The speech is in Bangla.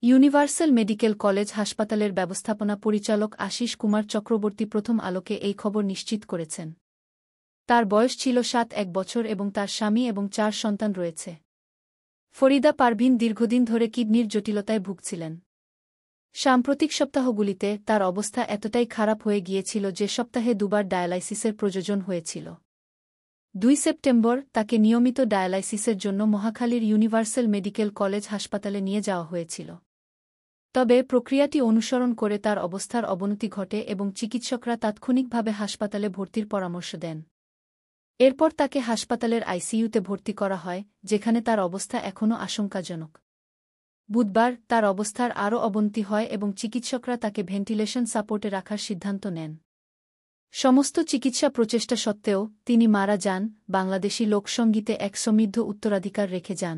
ইউনিভার্সাল মেডিকেল কলেজ হাসপাতালের ব্যবস্থাপনা পরিচালক আশিস কুমার চক্রবর্তী প্রথম আলোকে এই খবর নিশ্চিত করেছেন। তার বয়স ছিল ৭ বছর এবং তার স্বামী এবং ৪ সন্তান রয়েছে। ফরিদা পারভীন দীর্ঘদিন ধরে কিডনির জটিলতায় ভুগছিলেন। সাম্প্রতিক সপ্তাহগুলিতে তার অবস্থা এতটাই খারাপ হয়ে গিয়েছিল যে সপ্তাহে দুবার ডায়ালাইসিসের প্রয়োজন হয়েছিল। ২ সেপ্টেম্বর তাকে নিয়মিত ডায়ালাইসিসের জন্য মহাখালীর ইউনিভার্সাল মেডিকেল কলেজ হাসপাতালে নিয়ে যাওয়া হয়েছিল। তবে প্রক্রিয়াটি অনুসরণ করে তার অবস্থার অবনতি ঘটে এবং চিকিৎসকরা তাৎক্ষণিকভাবে হাসপাতালে ভর্তির পরামর্শ দেন। এরপর তাকে হাসপাতালের আইসিইউতে ভর্তি করা হয়, যেখানে তার অবস্থা এখনও আশঙ্কাজনক। বুধবার তার অবস্থার আরও অবনতি হয় এবং চিকিৎসকরা তাকে ভেন্টিলেশন সাপোর্টে রাখার সিদ্ধান্ত নেন। সমস্ত চিকিৎসা প্রচেষ্টা সত্ত্বেও তিনি মারা যান। বাংলাদেশী লোকসঙ্গীতে এক সমৃদ্ধ উত্তরাধিকার রেখে যান।